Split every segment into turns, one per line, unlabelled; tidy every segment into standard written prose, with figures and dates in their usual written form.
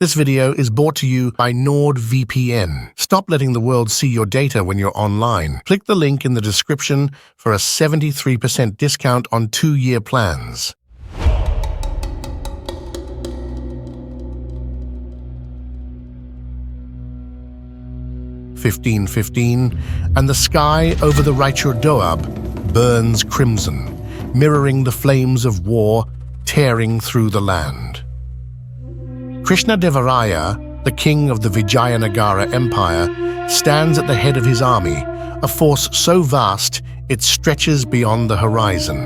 This video is brought to you by NordVPN. Stop letting the world see your data when you're online. Click the link in the description for a 73% discount on 2-year plans. (1515), and the sky over the Raichur Doab burns crimson, mirroring the flames of war tearing through the land. Krishnadevaraya, the king of the Vijayanagara Empire, stands at the head of his army, a force so vast it stretches beyond the horizon.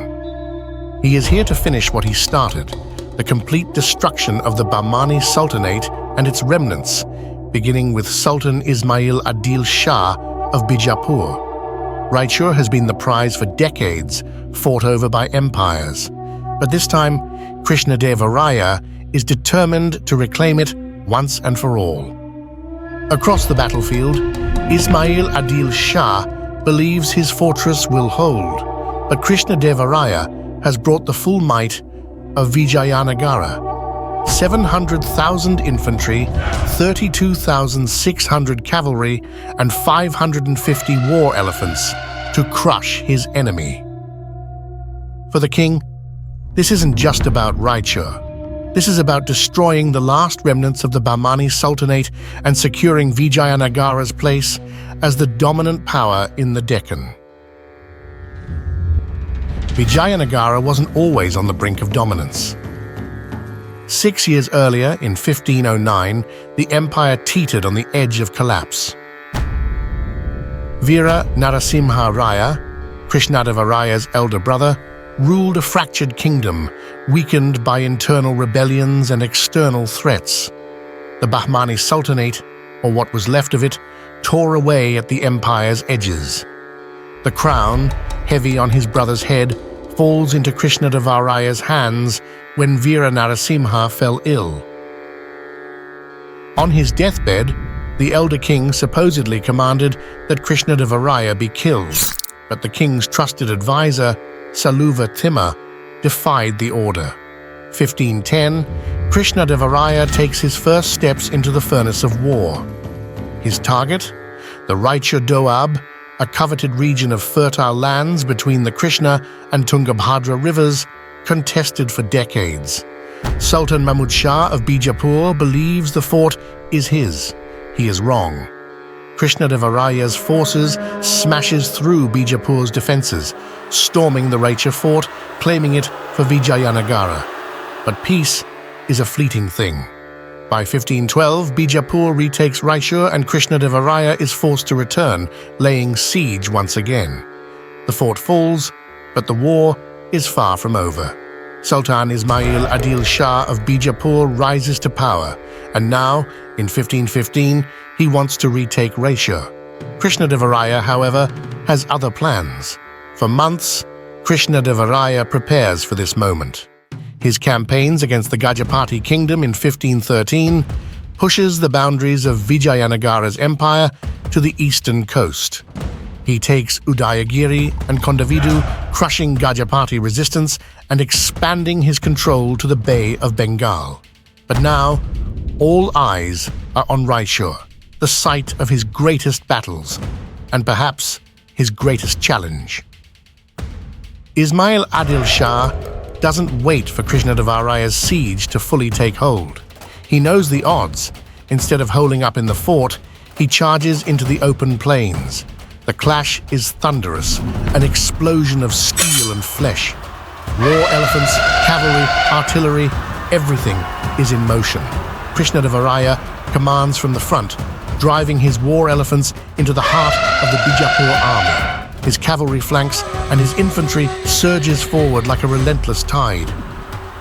He is here to finish what he started, the complete destruction of the Bahmani Sultanate and its remnants, beginning with Sultan Ismail Adil Shah of Bijapur. Raichur has been the prize for decades, fought over by empires. But this time, Krishnadevaraya is determined to reclaim it once and for all. Across the battlefield, Ismail Adil Shah believes his fortress will hold, but Krishnadevaraya has brought the full might of Vijayanagara: 700,000 infantry, 32,600 cavalry, and 550 war elephants to crush his enemy. For the king, this isn't just about Raichur. This is about destroying the last remnants of the Bahmani Sultanate and securing Vijayanagara's place as the dominant power in the Deccan. Vijayanagara wasn't always on the brink of dominance. 6 years earlier, in 1509, the empire teetered on the edge of collapse. Veera Narasimha Raya, Krishnadevaraya's elder brother, ruled a fractured kingdom, weakened by internal rebellions and external threats. The Bahmani Sultanate, or what was left of it, tore away at the empire's edges. The crown, heavy on his brother's head, falls into Krishnadevaraya's hands when Veera Narasimha fell ill. On his deathbed, the elder king supposedly commanded that Krishnadevaraya be killed, but the king's trusted advisor, Saluva Timma, defied the order. 1510, Krishnadevaraya takes his first steps into the furnace of war. His target? The Raichur Doab, a coveted region of fertile lands between the Krishna and Tungabhadra rivers, contested for decades. Sultan Mahmud Shah of Bijapur believes the fort is his. He is wrong. Krishnadevaraya's forces smashes through Bijapur's defenses, storming the Raichur fort, claiming it for Vijayanagara. But peace is a fleeting thing. By 1512, Bijapur retakes Raichur and Krishnadevaraya is forced to return, laying siege once again. The fort falls, but the war is far from over. Sultan Ismail Adil Shah of Bijapur rises to power, and now, in 1515, he wants to retake Raichur. Krishnadevaraya, however, has other plans. For months, Krishnadevaraya prepares for this moment. His campaigns against the Gajapati kingdom in 1513 pushes the boundaries of Vijayanagara's empire to the eastern coast. He takes Udayagiri and Kondavidu, crushing Gajapati resistance and expanding his control to the Bay of Bengal. But now, all eyes are on Raichur, the site of his greatest battles, and perhaps his greatest challenge. Ismail Adil Shah doesn't wait for Krishnadevaraya's siege to fully take hold. He knows the odds. Instead of holding up in the fort, he charges into the open plains. The clash is thunderous, an explosion of steel and flesh. War elephants, cavalry, artillery, everything is in motion. Krishnadevaraya commands from the front, driving his war elephants into the heart of the Bijapur army. His cavalry flanks and his infantry surges forward like a relentless tide.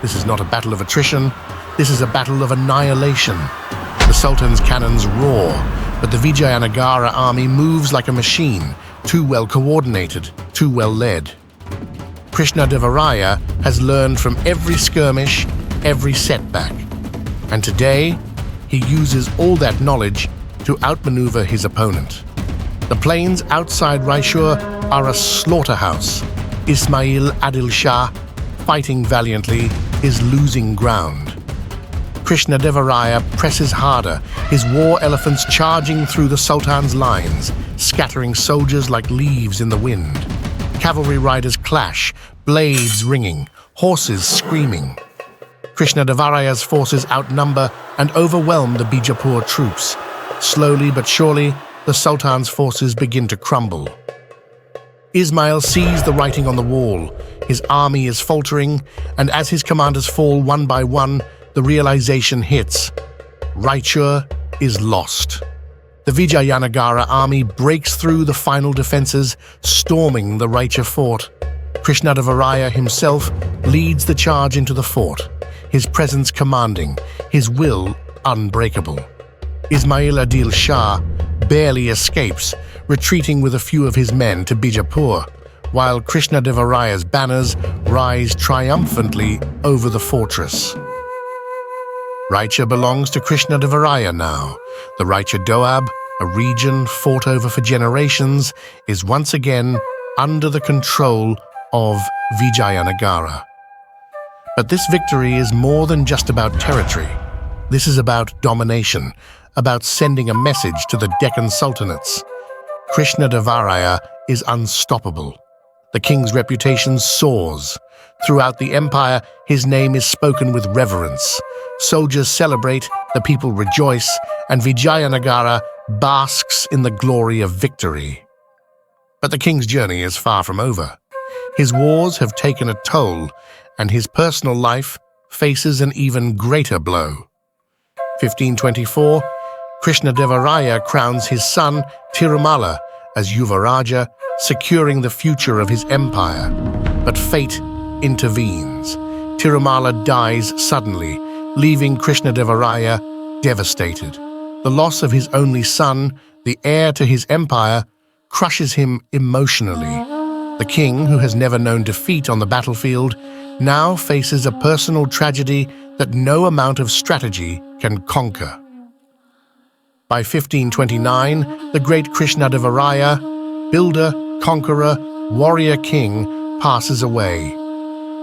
This is not a battle of attrition, this is a battle of annihilation. The Sultan's cannons roar, but the Vijayanagara army moves like a machine, too well coordinated, too well led. Krishnadevaraya has learned from every skirmish, every setback. And today, he uses all that knowledge to outmaneuver his opponent. The plains outside Raichur are a slaughterhouse. Ismail Adil Shah, fighting valiantly, is losing ground. Krishnadevaraya presses harder, his war elephants charging through the Sultan's lines, scattering soldiers like leaves in the wind. Cavalry riders clash, blades ringing, horses screaming. Krishnadevaraya's forces outnumber and overwhelm the Bijapur troops. Slowly but surely, the Sultan's forces begin to crumble. Ismail sees the writing on the wall. His army is faltering, and as his commanders fall one by one, the realization hits. Raichur is lost. The Vijayanagara army breaks through the final defenses, storming the Raichur fort. Krishnadevaraya himself leads the charge into the fort, his presence commanding, his will unbreakable. Ismail Adil Shah barely escapes, retreating with a few of his men to Bijapur, while Krishnadevaraya's banners rise triumphantly over the fortress. Raichur belongs to Krishnadevaraya now. The Raichur Doab, a region fought over for generations, is once again under the control of Vijayanagara. But this victory is more than just about territory. This is about domination, about sending a message to the Deccan Sultanates. Krishnadevaraya is unstoppable. The king's reputation soars. Throughout the empire, his name is spoken with reverence. Soldiers celebrate, the people rejoice, and Vijayanagara basks in the glory of victory. But the king's journey is far from over. His wars have taken a toll, and his personal life faces an even greater blow. 1524, Krishnadevaraya crowns his son Tirumala as Yuvaraja, securing the future of his empire. But fate intervenes. Tirumala dies suddenly, leaving Krishnadevaraya devastated. The loss of his only son, the heir to his empire, crushes him emotionally. The king, who has never known defeat on the battlefield, now faces a personal tragedy that no amount of strategy can conquer. By 1529, the great Krishnadevaraya, builder, conqueror, warrior king, passes away.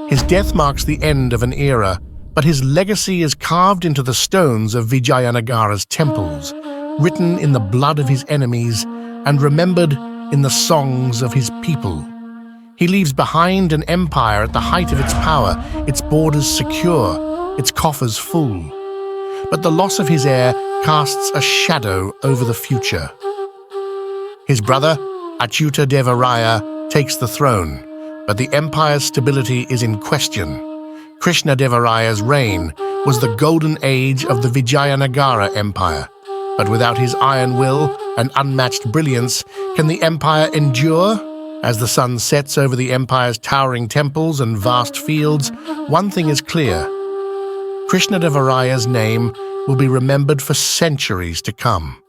His death marks the end of an era, but his legacy is carved into the stones of Vijayanagara's temples, written in the blood of his enemies and remembered in the songs of his people. He leaves behind an empire at the height of its power, its borders secure, its coffers full. But the loss of his heir casts a shadow over the future. His brother, Achyuta Devaraya, takes the throne, but the empire's stability is in question. Krishnadevaraya's reign was the golden age of the Vijayanagara Empire, but without his iron will and unmatched brilliance, can the empire endure? As the sun sets over the empire's towering temples and vast fields, one thing is clear. Krishnadevaraya's name will be remembered for centuries to come.